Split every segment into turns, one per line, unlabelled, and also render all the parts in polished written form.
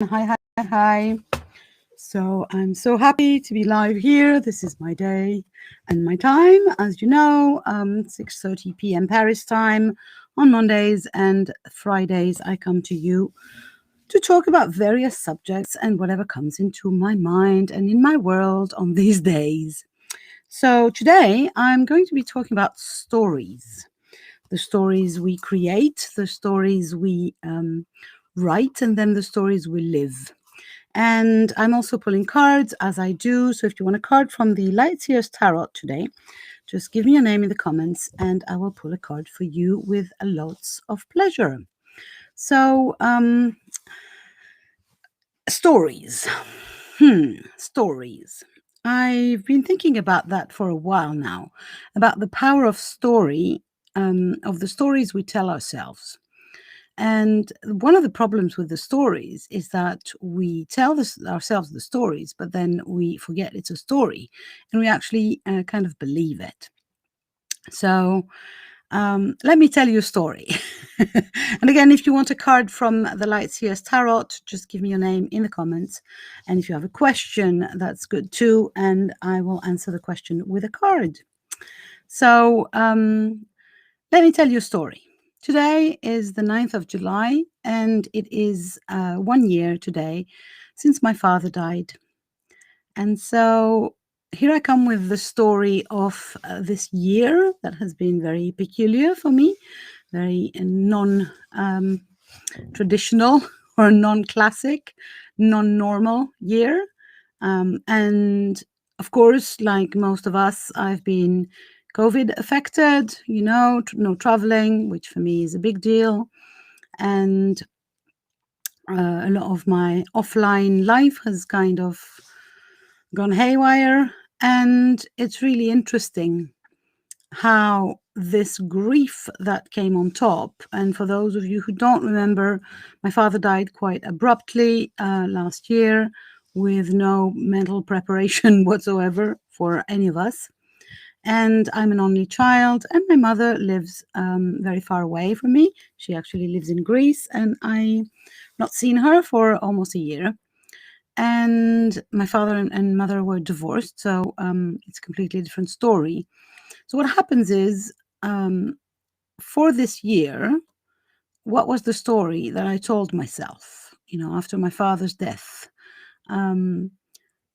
Hi, hi, hi. So I'm so happy to be live here. This is my day and my time, as you know, 6:30 p.m. Paris time on Mondays and Fridays. I come to you to talk about various subjects and whatever comes into my mind and in my world on these days. So today I'm going to be talking about stories, the stories we create, the stories we write, and then the stories we live. And I'm also pulling cards as I do. So if you want a card from the Lightseers Tarot today, just give me your name in the comments and I will pull a card for you with lots of pleasure. So, stories. Stories. I've been thinking about that for a while now, about the power of story, of the stories we tell ourselves. And one of the problems with the stories is that we tell ourselves the stories, but then we forget it's a story and we actually kind of believe it. So let me tell you a story. And again, if you want a card from the Lightseers Tarot, just give me your name in the comments. And if you have a question, that's good too. And I will answer the question with a card. So let me tell you a story. Today is the 9th of July, and it is 1 year today since my father died. And so here I come with the story of this year that has been very peculiar for me, very non traditional or non classic, non normal year. And of course, like most of us, I've been COVID affected, no traveling, which for me is a big deal. And a lot of my offline life has kind of gone haywire. And it's really interesting how this grief that came on top. And for those of you who don't remember, my father died quite abruptly last year with no mental preparation whatsoever for any of us. And I'm an only child, and my mother lives very far away from me. She actually lives in Greece, and I've not seen her for almost a year. And my father and mother were divorced, so it's a completely different story. So what happens is, um, for this year, what was the story that I told myself, after my father's death? Um,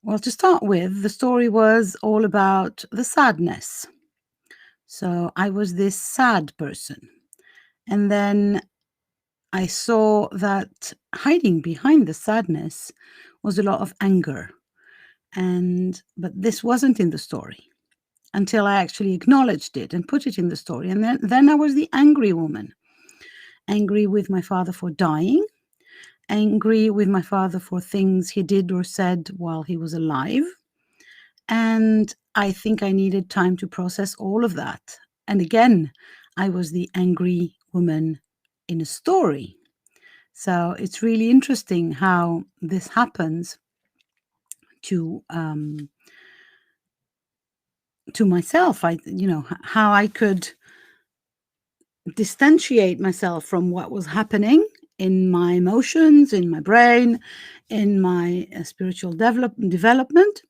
well, to start with, the story was all about the sadness. So I was this sad person. And then I saw that hiding behind the sadness was a lot of anger. But this wasn't in the story until I actually acknowledged it and put it in the story. And then I was the angry woman, angry with my father for dying, angry with my father for things he did or said while he was alive. And I think I needed time to process all of that. And again, I was the angry woman in a story. So it's really interesting how this happens to myself. How I could distantiate myself from what was happening in my emotions, in my brain, in my spiritual development,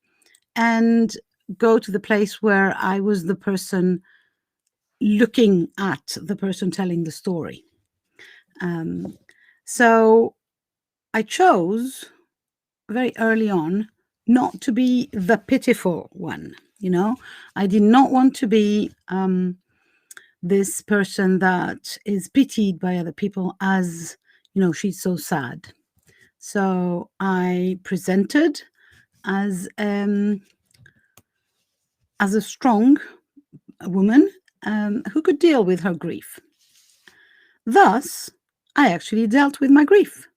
and go to the place where I was the person looking at the person telling the story. So I chose very early on not to be the pitiful one. I did not want to be this person that is pitied by other people as, she's so sad. So I presented as a strong woman who could deal with her grief. Thus, I actually dealt with my grief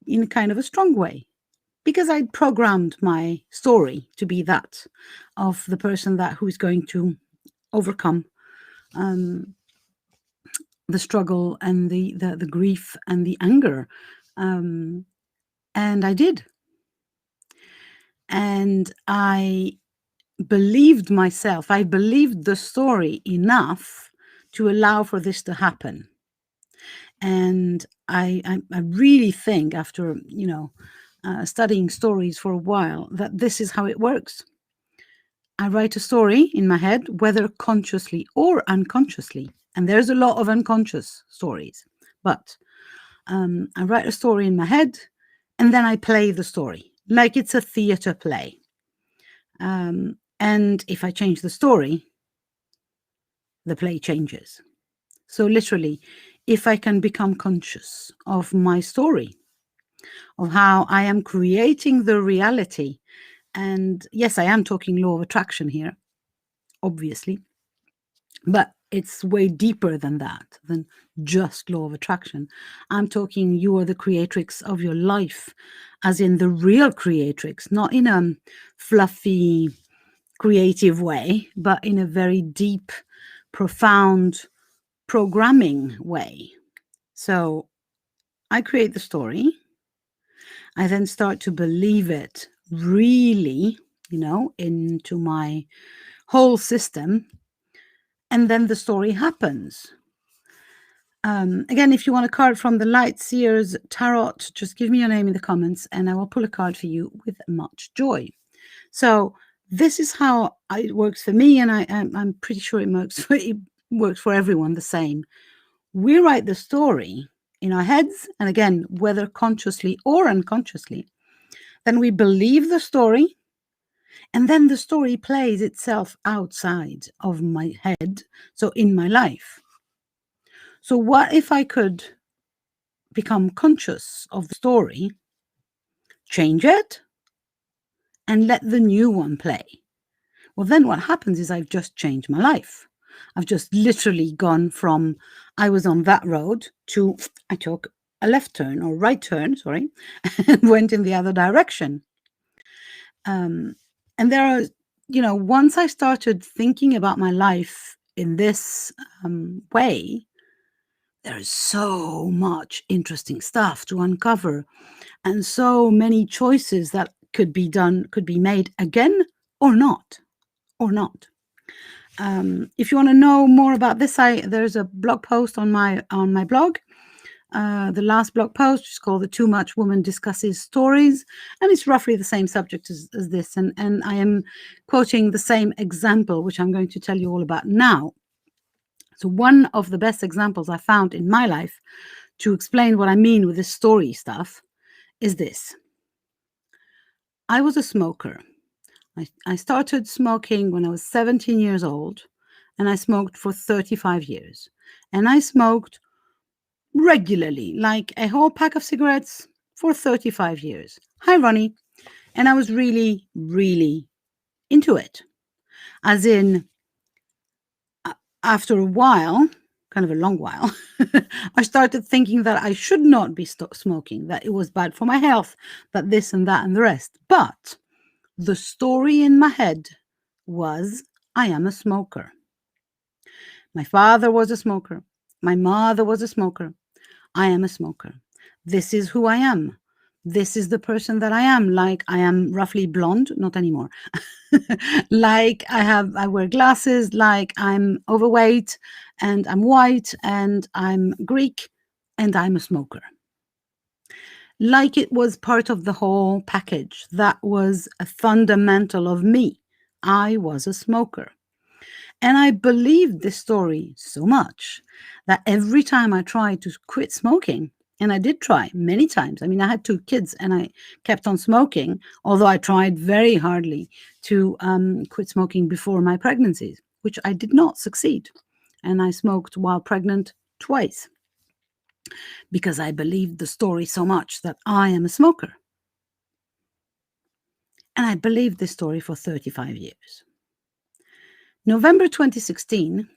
in kind of a strong way because I'd programmed my story to be that of the person who is going to overcome the struggle and the grief and the anger. And I did. And I believed myself. I believed the story enough to allow for this to happen. And I really think, after studying stories for a while, that this is how it works. I write a story in my head, whether consciously or unconsciously, and there's a lot of unconscious stories, but I write a story in my head, and then I play the story like it's a theater play. And if I change the story, the play changes. So literally, if I can become conscious of my story, of how I am creating the reality, and yes, I am talking law of attraction here, obviously, but it's way deeper than that, than just law of attraction. I'm talking you are the creatrix of your life, as in the real creatrix, not in a fluffy, creative way, but in a very deep, profound, programming way. So I create the story. I then start to believe it really, into my whole system. And then the story happens. Again, if you want a card from the Light Seers Tarot, just give me your name in the comments and I will pull a card for you with much joy. So this is how it works for me, and I'm pretty sure it works for everyone the same. We write the story in our heads, and again, whether consciously or unconsciously, then we believe the story, and then the story plays itself outside of my head, so in my life. So what if I could become conscious of the story, change it, and let the new one play? Well, then what happens is I've just changed my life. I've just literally gone from I was on that road to I took a left turn or right turn, sorry, and went in the other direction. And there are, once I started thinking about my life in this way, there is so much interesting stuff to uncover, and so many choices that could be made again or not. If you want to know more about this, there's a blog post on my blog. The last blog post is called "The Too Much Woman Discusses Stories," and it's roughly the same subject as this. And I am quoting the same example, which I'm going to tell you all about now. So one of the best examples I found in my life to explain what I mean with this story stuff is this. I was a smoker. I started smoking when I was 17 years old, and I smoked for 35 years. And I smoked regularly, like a whole pack of cigarettes for 35 years. Hi, Ronnie. And I was really, really into it. As in, after a while, kind of a long while, I started thinking that I should not be smoking, that it was bad for my health, that this and that and the rest. But the story in my head was, I am a smoker. My father was a smoker. My mother was a smoker. I am a smoker. This is who I am. This is the person that I am. Like, I am roughly blonde, not anymore. Like I wear glasses, like I'm overweight and I'm white and I'm Greek and I'm a smoker. Like it was part of the whole package. That was a fundamental of me. I was a smoker. And I believed this story so much that every time I tried to quit smoking, and I did try many times. I mean, I had 2 kids and I kept on smoking, although I tried very hardly to quit smoking before my pregnancies, which I did not succeed. And I smoked while pregnant twice because I believed the story so much that I am a smoker. And I believed this story for 35 years. November 2016,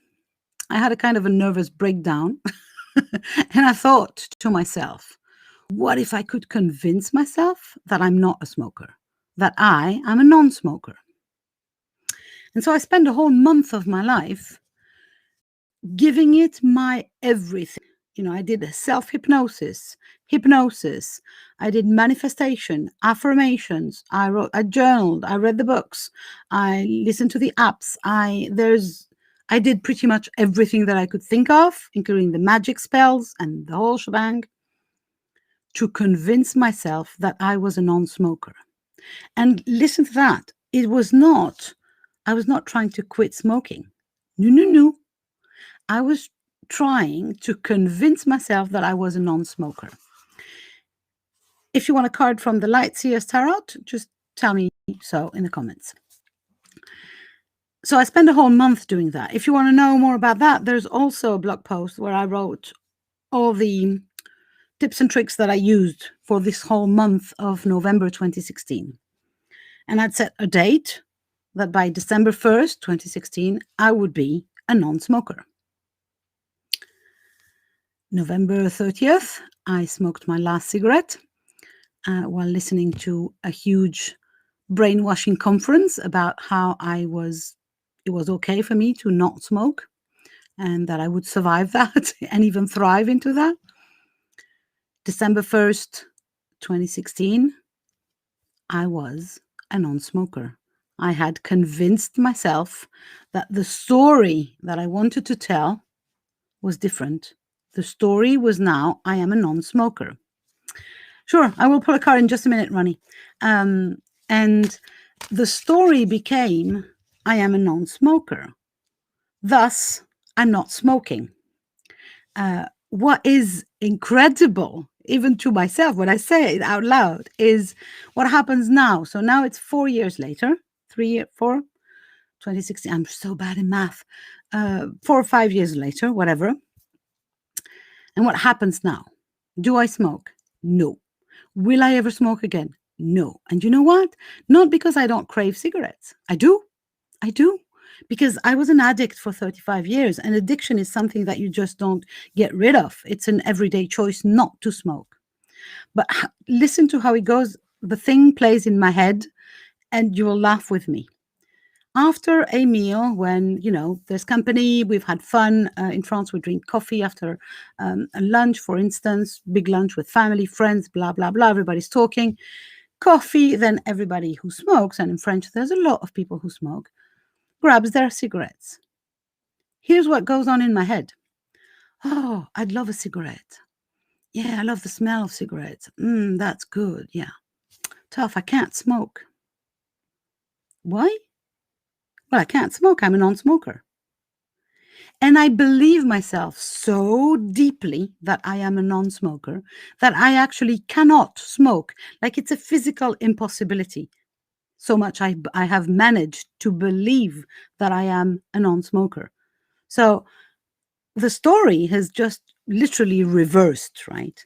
I had a kind of a nervous breakdown. And I thought to myself, what if I could convince myself that I'm not a smoker, that I am a non-smoker? And so I spent a whole month of my life giving it my everything. I did a self-hypnosis, I did manifestation, affirmations, I journaled, I read the books, I listened to the apps, I did pretty much everything that I could think of, including the magic spells and the whole shebang, to convince myself that I was a non-smoker. And listen to that. I was not trying to quit smoking. No, no, no. I was trying to convince myself that I was a non-smoker. If you want a card from the Light Seers Tarot, just tell me so in the comments. So I spent a whole month doing that. If you want to know more about that, there's also a blog post where I wrote all the tips and tricks that I used for this whole month of November 2016. And I'd set a date that by December 1st, 2016, I would be a non-smoker. November 30th, I smoked my last cigarette while listening to a huge brainwashing conference about how it was okay for me to not smoke and that I would survive that and even thrive into that. December 1st, 2016, I was a non-smoker. I had convinced myself that the story that I wanted to tell was different. The story was now, I am a non-smoker. Sure, I will pull a card in just a minute, Ronnie. And the story became, I am a non-smoker. Thus, I'm not smoking. What is incredible, even to myself, when I say it out loud, is what happens now. So now it's 4 years later, 2016. I'm so bad in math. 4 or 5 years later, whatever. And what happens now? Do I smoke? No. Will I ever smoke again? No. And you know what? Not because I don't crave cigarettes. I do. Because I was an addict for 35 years, and addiction is something that you just don't get rid of. It's an everyday choice not to smoke. But listen to how it goes. The thing plays in my head, and you will laugh with me. After a meal, when, there's company, we've had fun. In France, we drink coffee after a lunch, for instance, big lunch with family, friends, blah, blah, blah. Everybody's talking. Coffee, then everybody who smokes, and in French, there's a lot of people who smoke, grabs their cigarettes. Here's what goes on in my head. Oh, I'd love a cigarette. Yeah, I love the smell of cigarettes. That's good. Yeah. Tough, I can't smoke. Why? Well, I can't smoke. I'm a non-smoker. And I believe myself so deeply that I am a non-smoker that I actually cannot smoke. Like it's a physical impossibility. So much I have managed to believe that I am a non-smoker. So the story has just literally reversed, right?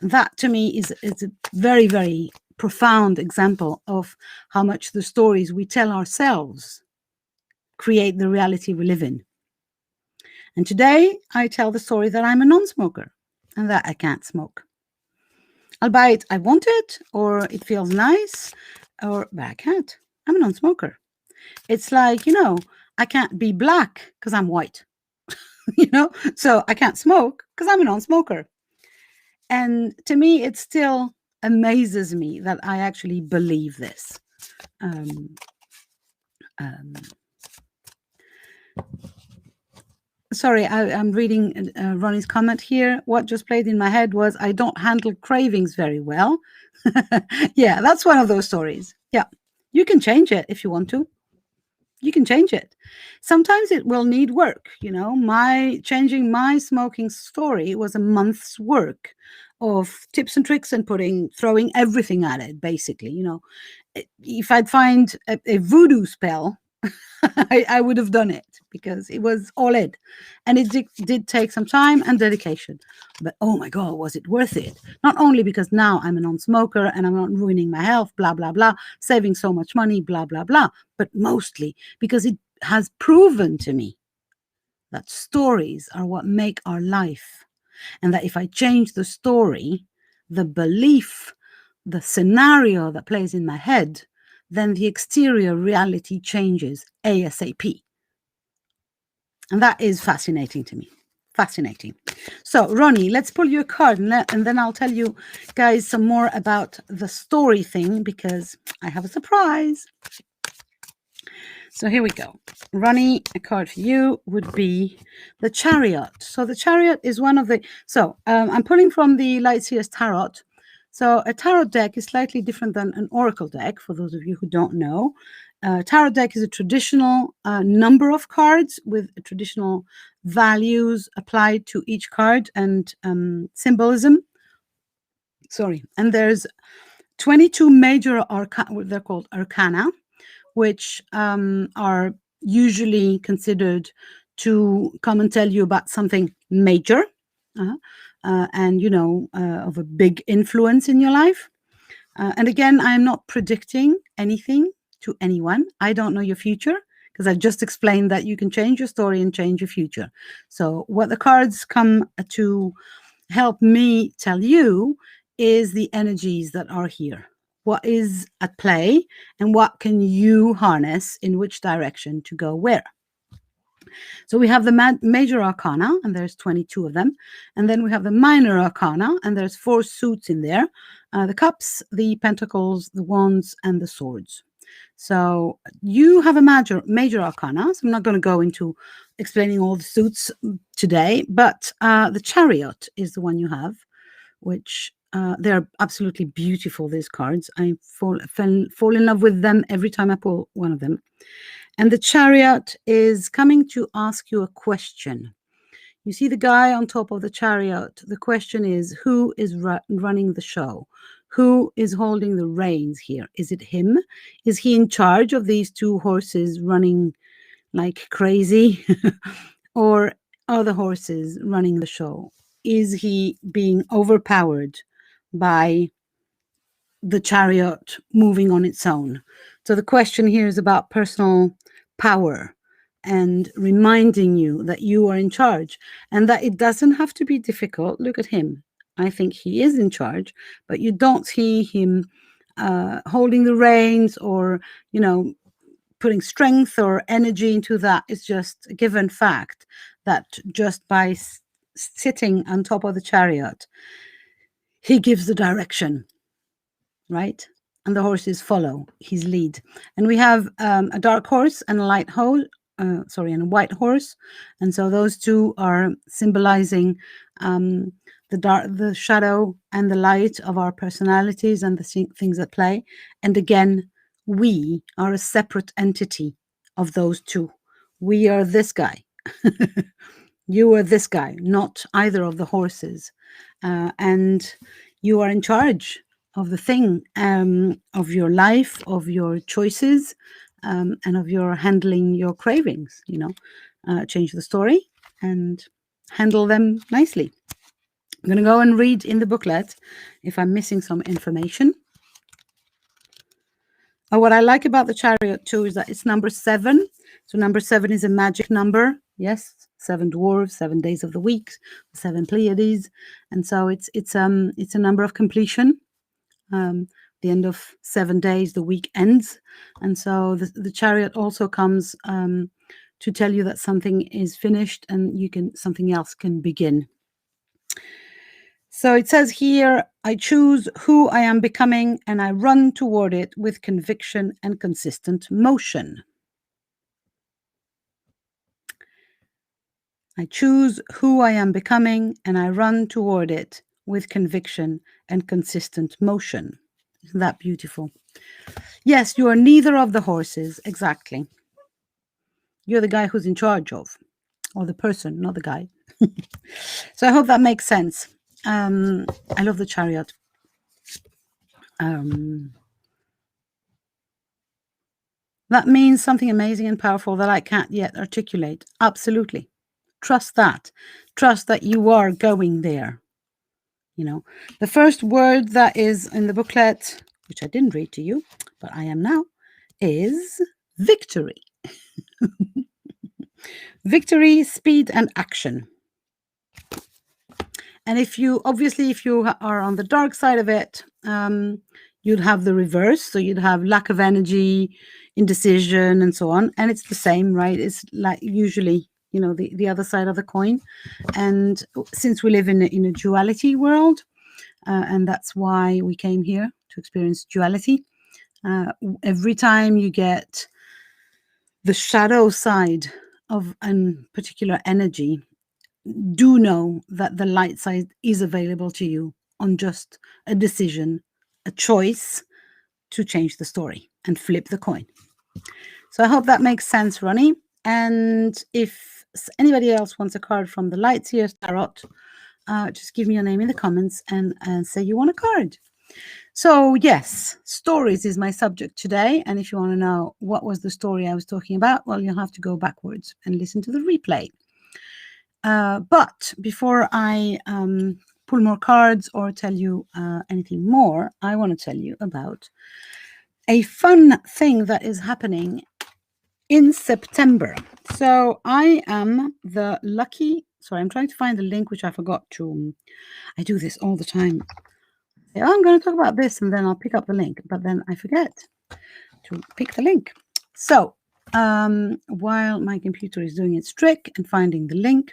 That to me is a very, very profound example of how much the stories we tell ourselves create the reality we live in. And today I tell the story that I'm a non-smoker and that I can't smoke. Albeit I want it, or it feels nice, but I can't. I'm a non-smoker. It's like, I can't be black because I'm white, so I can't smoke because I'm a non-smoker. And to me, it still amazes me that I actually believe this. Sorry, I'm reading Ronnie's comment here. What just played in my head was, I don't handle cravings very well. Yeah, that's one of those stories. Yeah, you can change it if you want to. You can change it. Sometimes it will need work. Changing my smoking story was a month's work of tips and tricks and throwing everything at it, basically. If I'd find a voodoo spell, I would have done it because it was all in. And it did take some time and dedication. But oh my God, was it worth it? Not only because now I'm a non-smoker and I'm not ruining my health, blah, blah, blah, saving so much money, blah, blah, blah, but mostly because it has proven to me that stories are what make our life. And that if I change the story, the belief, the scenario that plays in my head, then the exterior reality changes ASAP. And that is fascinating to me. Fascinating. So, Ronnie, let's pull you a card and then I'll tell you guys some more about the story thing because I have a surprise. So here we go. Ronnie, a card for you would be the Chariot. So the Chariot is one of the... So I'm pulling from the Lightseers Tarot. So a tarot deck is slightly different than an oracle deck, for those of you who don't know. Tarot deck is a traditional number of cards with traditional values applied to each card and symbolism. Sorry. And there's 22 major arcana, they're called arcana, which are usually considered to come and tell you about something major and, you know, of a big influence in your life. And again, I'm not predicting anything to anyone. I don't know your future because I've just explained that you can change your story and change your future. So what the cards come to help me tell you is the energies that are here. What is at play and what can you harness in which direction to go where? So we have the major arcana, and there's 22 of them. And then we have the minor arcana, and there's 4 suits in there. The cups, the pentacles, the wands, and the swords. So you have a major arcana. So I'm not going to go into explaining all the suits today, but the Chariot is the one you have, which they're absolutely beautiful, these cards. I fall in love with them every time I pull one of them. And the Chariot is coming to ask you a question. You see the guy on top of the Chariot. The question is, who is running the show? Who is holding the reins here? Is it him? Is he in charge of these 2 horses running like crazy? Or are the horses running the show? Is he being overpowered by the Chariot moving on its own? So the question here is about personal power and reminding you that you are in charge and that it doesn't have to be difficult. Look at him. I think he is in charge, but you don't see him holding the reins or, you know, putting strength or energy into that. It's just a given fact that just by sitting on top of the Chariot, he gives the direction, right? And the horses follow his lead. And we have a dark horse and a light horse, and a white horse. And so those 2 are symbolizing the shadow and the light of our personalities and the things at play. And again, we are a separate entity of those 2. We are this guy. You are this guy, not either of the horses. And you are in charge of the thing, of your life, of your choices, and of your handling your cravings, you know. Change the story and handle them nicely. I'm going to go and read in the booklet if I'm missing some information. What I like about the Chariot too is that it's number 7. So number 7 is a magic number. Yes, 7 dwarves, 7 days of the week, 7 Pleiades, and so it's a number of completion. The end of 7 days, the week ends, and so the Chariot also comes to tell you that something is finished and something else can begin. So it says here, I choose who I am becoming and I run toward it with conviction and consistent motion. I choose who I am becoming and I run toward it with conviction and consistent motion. Isn't that beautiful? Yes, you are neither of the horses. Exactly. You're the guy who's in charge of, or the person, not the guy. So I hope that makes sense. I love the Chariot. That means something amazing and powerful that I can't yet articulate. Absolutely. Trust that. Trust that you are going there. You know, the first word that is in the booklet, which I didn't read to you, but I am now, is victory. Victory, speed, and action. And if you are on the dark side of it, you'd have the reverse. So you'd have lack of energy, indecision, and so on. And it's the same, right? It's like usually, you know, the other side of the coin. And since we live in a duality world, and that's why we came here to experience duality, every time you get the shadow side of a particular energy, do know that the light side is available to you on just a decision, a choice to change the story and flip the coin. So I hope that makes sense, Ronnie. And if anybody else wants a card from the Light Seers Tarot, just give me your name in the comments and say you want a card. So yes, stories is my subject today. And if you want to know what was the story I was talking about, well, you'll have to go backwards and listen to the replay. But before I pull more cards or tell you anything more, I want to tell you about a fun thing that is happening in September. So I am the lucky, sorry, I'm trying to find the link, which I forgot to, I do this all the time. I'm going to talk about this and then I'll pick up the link, but then I forget to pick the link. So while my computer is doing its trick and finding the link.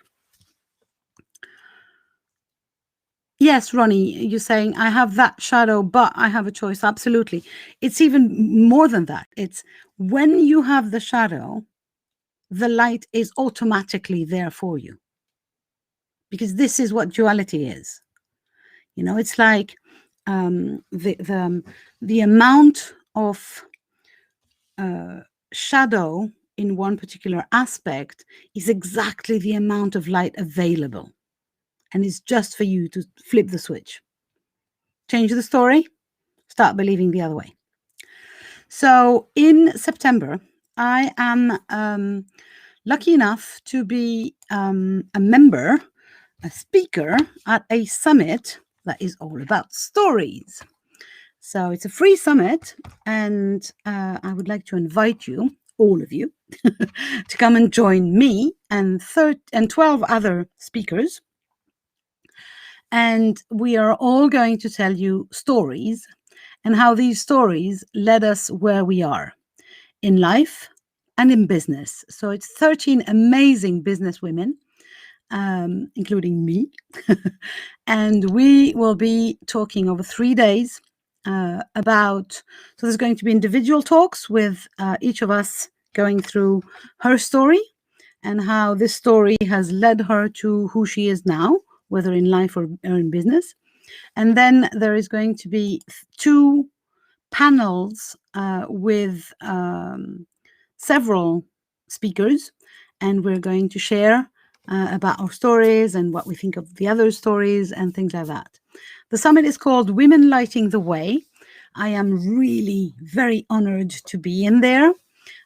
Yes, Ronnie, you're saying I have that shadow, but I have a choice. Absolutely. It's even more than that. It's when you have the shadow, the light is automatically there for you. Because this is what duality is. You know, it's like the amount of shadow in one particular aspect is exactly the amount of light available. And it's just for you to flip the switch. Change the story, start believing the other way. So in September, I am lucky enough to be a member, a speaker at a summit that is all about stories. So it's a free summit, and I would like to invite you, all of you, to come and join me and 12 other speakers. And we are all going to tell you stories and how these stories led us where we are in life and in business. So it's 13 amazing business women, including me. And we will be talking over 3 days about, so there's going to be individual talks with each of us going through her story and how this story has led her to who she is now, whether in life or in business. And then there is going to be 2 panels with several speakers, and we're going to share about our stories and what we think of the other stories and things like that. The summit is called Women Lighting the Way. I am really very honored to be in there.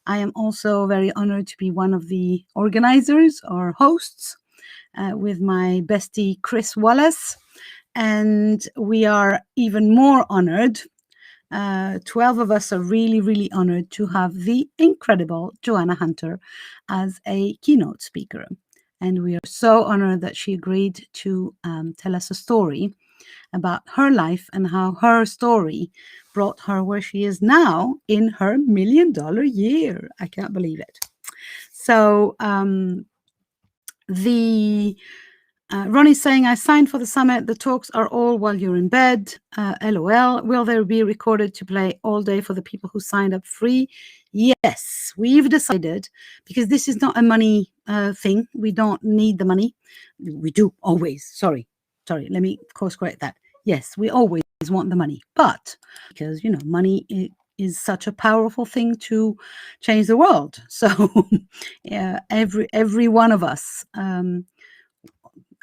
I am also very honored to be one of the organizers or hosts with my bestie Chris Wallace. And we are even more honored. 12 of us are really, really honored to have the incredible Joanna Hunter as a keynote speaker. And we are so honored that she agreed to tell us a story about her life and how her story brought her where she is now in her $1 million year. I can't believe it. So Ronnie's saying, I signed for the summit. The talks are all while you're in bed. LOL. Will there be recorded to play all day for the people who signed up free? Yes, we've decided, because this is not a money thing. We don't need the money. We do always. Sorry. Let me course correct that. Yes, we always want the money. But because, you know, money is such a powerful thing to change the world. So every one of us,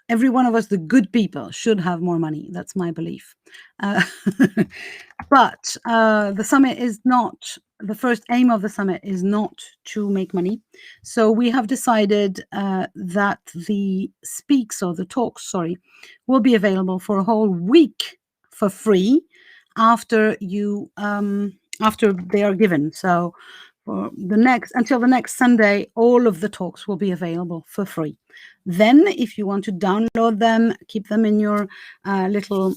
every one of us, the good people, should have more money. That's my belief. But the summit is not, the first aim of the summit is not to make money. So we have decided that the talks, will be available for a whole week for free after after they are given. So until the next Sunday, all of the talks will be available for free. Then, if you want to download them, keep them in your little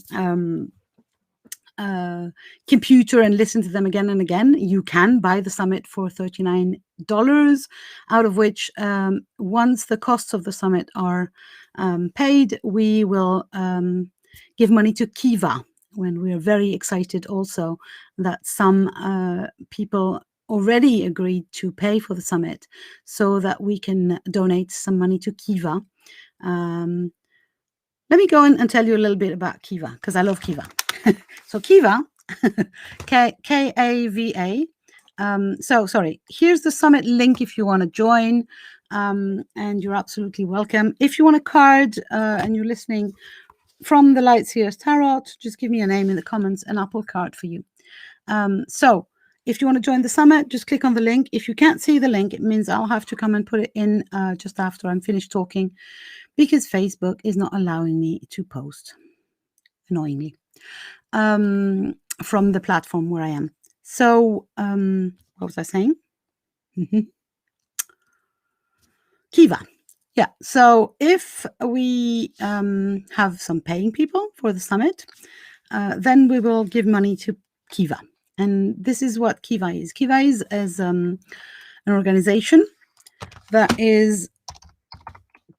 computer and listen to them again and again, you can buy the summit for $39, out of which once the costs of the summit are paid, we will give money to Kiva. When we are very excited also that some people already agreed to pay for the summit so that we can donate some money to Kiva. Let me go in and tell you a little bit about Kiva, because I love Kiva. So Kiva, Kava. Sorry, here's the summit link if you want to join, and you're absolutely welcome. If you want a card and you're listening from the Lights Healers Tarot, just give me a name in the comments and I'll pull a card for you. So if you want to join the summit, just click on the link. If you can't see the link, it means I'll have to come and put it in just after I'm finished talking, because Facebook is not allowing me to post, annoyingly, from the platform where I am. So what was I saying? Kiva. Yeah, so if we have some paying people for the summit, then we will give money to Kiva. And this is what Kiva is. Kiva is an organization that is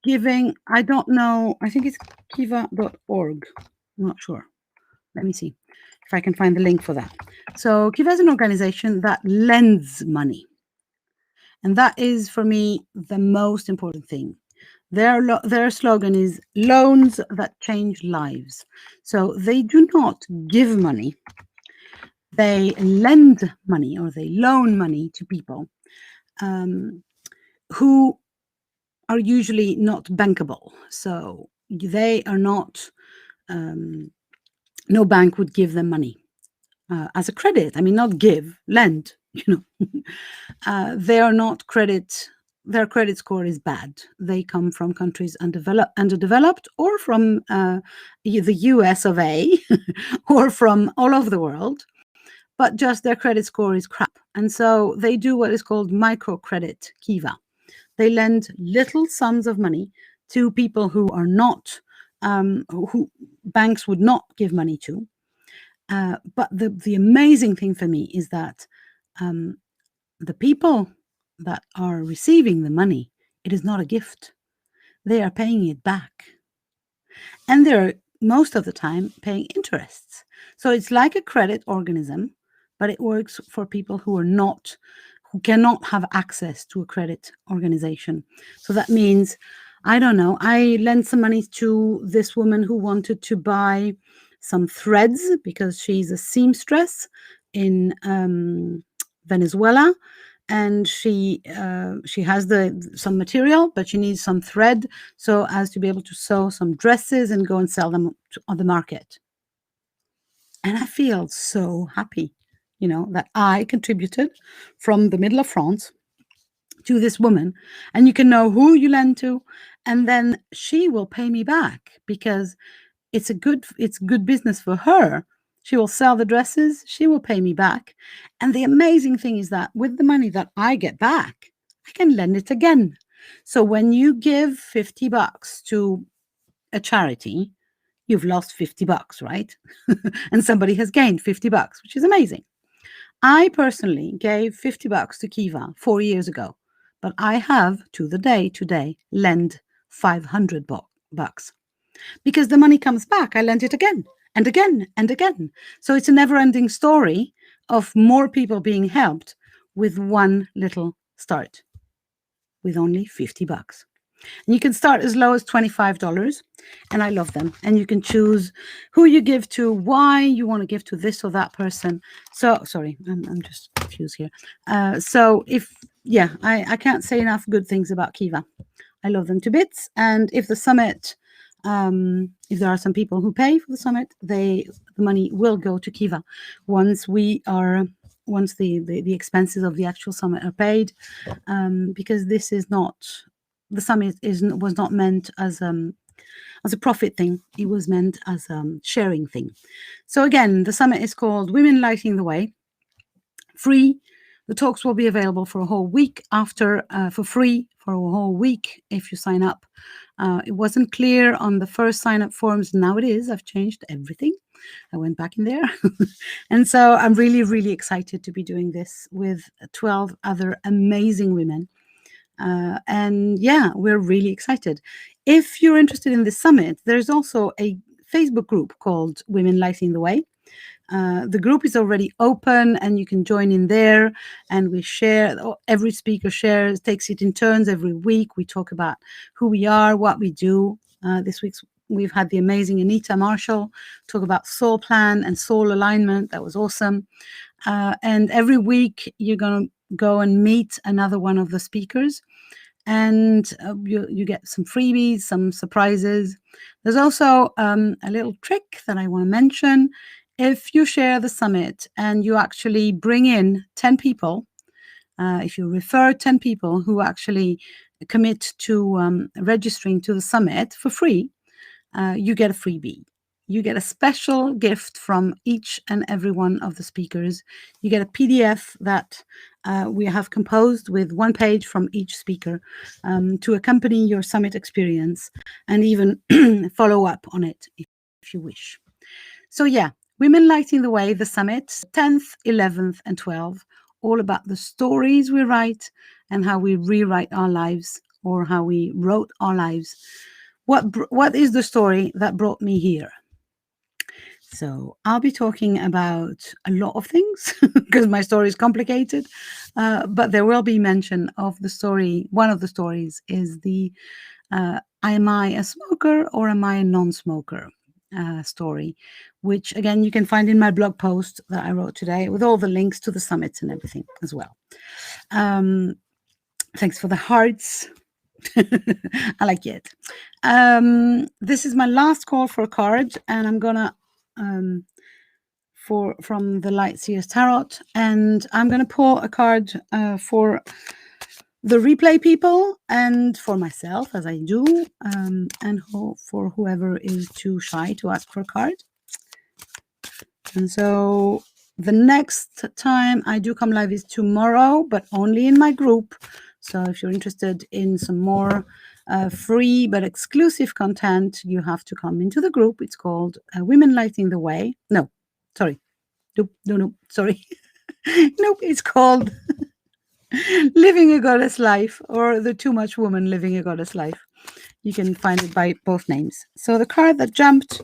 giving, I don't know, I think it's kiva.org. I'm not sure. Let me see if I can find the link for that. So Kiva is an organization that lends money. And that is, for me, the most important thing. Their slogan is loans that change lives. So they do not give money. They lend money, or they loan money to people who are usually not bankable. So they are not, no bank would give them money as a credit. I mean, not give, lend, they are not credit. Their credit score is bad. They come from countries underdeveloped, or from the US of A, or from all over the world, but just their credit score is crap. And so they do what is called microcredit, Kiva. They lend little sums of money to people who are not, who banks would not give money to. But the amazing thing for me is that the people that are receiving the money, it is not a gift. They are paying it back. And they're most of the time paying interests. So it's like a credit organism, but it works for people who cannot have access to a credit organization. So that means, I don't know, I lent some money to this woman who wanted to buy some threads because she's a seamstress in Venezuela, and she has some material, but she needs some thread so as to be able to sew some dresses and go and sell them on the market. And I feel so happy, that I contributed from the middle of France to this woman. And you can know who you lend to, and then she will pay me back, because it's good business for her. She will sell the dresses, she will pay me back. And the amazing thing is that with the money that I get back, I can lend it again. So when you give $50 to a charity, you've lost $50, right? And somebody has gained $50, which is amazing. I personally gave $50 to Kiva 4 years ago, but I have to the day today lend $500 because the money comes back. I lend it again and again and again. So it's a never-ending story of more people being helped with one little start, with only $50. And you can start as low as $25, and I love them. And you can choose who you give to, why you want to give to this or that person. So, sorry, I'm just confused here. I can't say enough good things about Kiva. I love them to bits. And if the summit, if there are some people who pay for the summit, the money will go to Kiva once the expenses of the actual summit are paid, because this is not. The summit was not meant as a profit thing. It was meant as a sharing thing. So again, the summit is called Women Lighting the Way. Free. The talks will be available for a whole week for free for a whole week if you sign up. It wasn't clear on the first sign-up forms. Now it is. I've changed everything. I went back in there. And so I'm really, really excited to be doing this with 12 other amazing women. And yeah, we're really excited. If you're interested in this summit, there's also a Facebook group called Women Lighting the Way. The group is already open and you can join in there, and we share. Every speaker shares, takes it in turns every week. We talk about who we are, what we do. This week we've had the amazing Anita Marshall talk about soul plan and soul alignment. That was awesome. And every week you're going to go and meet another one of the speakers, and you get some freebies, some surprises. There's also a little trick that I want to mention. If you share the summit and you actually bring in 10 people, if you refer 10 people who actually commit to registering to the summit for free, you get a freebie. You get a special gift from each and every one of the speakers. You get a PDF that we have composed with one page from each speaker to accompany your summit experience, and even follow up on it if you wish. So yeah, Women Lighting the Way, the summit, 10th, 11th, and 12th, all about the stories we write and how we rewrite our lives, or how we wrote our lives. What is the story that brought me here? So I'll be talking about a lot of things because my story is complicated, but there will be mention of the story. One of the stories is the am I a smoker or am I a non-smoker story, which again you can find in my blog post that I wrote today with all the links to the summits and everything as well. Thanks for the hearts. I like it. This is my last call for a card, and I'm gonna from the Light Seers Tarot, and I'm gonna pull a card for the replay people and for myself, as I do, and for whoever is too shy to ask for a card. And so the next time I do come live is tomorrow, but only in my group. So if you're interested in some more free but exclusive content, you have to come into the group. It's called Women Lighting the Way. No, sorry. No, sorry. Nope, it's called Living a Goddess Life, or The Too Much Woman Living a Goddess Life. You can find it by both names. So the card that jumped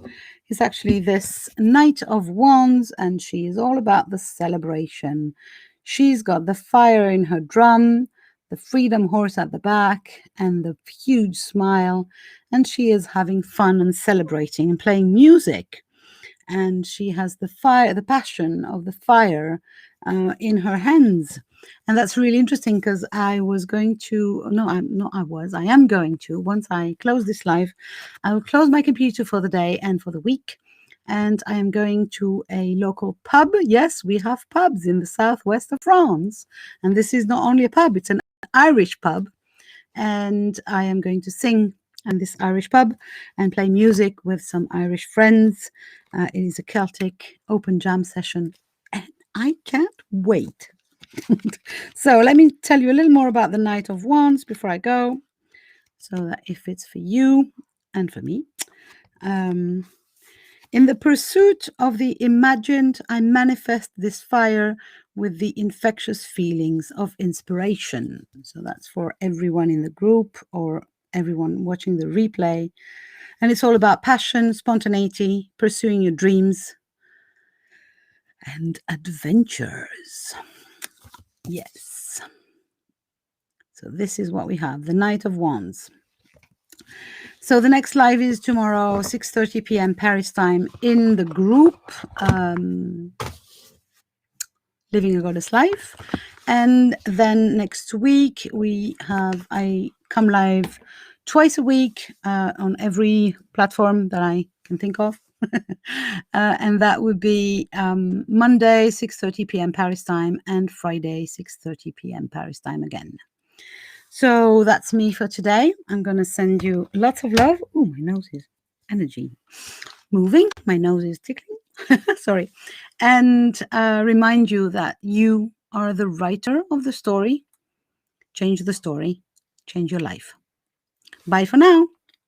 is actually this Knight of Wands, and she is all about the celebration. She's got the fire in her drum, the freedom horse at the back, and the huge smile, and she is having fun and celebrating and playing music. And she has the fire, the passion of the fire in her hands. And that's really interesting because I am going to, once I close this live, I will close my computer for the day and for the week. And I am going to a local pub. Yes, we have pubs in the southwest of France. And this is not only a pub, it's an Irish pub. And I am going to sing in this Irish pub and play music with some Irish friends. It is a Celtic open jam session, and I can't wait. So let me tell you a little more about the Knight of Wands before I go, so that if it's for you and for me. In the pursuit of the imagined, I manifest this fire with the infectious feelings of inspiration. So that's for everyone in the group or everyone watching the replay. And it's all about passion, spontaneity, pursuing your dreams, and adventures. Yes. So this is what we have, the Knight of Wands. So the next live is tomorrow, 6:30 p.m. Paris time, in the group Living a Goddess Life. And then next week I come live twice a week on every platform that I can think of. And that would be Monday, 6:30 p.m. Paris time, and Friday, 6:30 p.m. Paris time again. So that's me for today. I'm going to send you lots of love. Oh, my nose is energy moving. My nose is tickling. Sorry. And remind you that you are the writer of the story. Change the story. Change your life. Bye for now.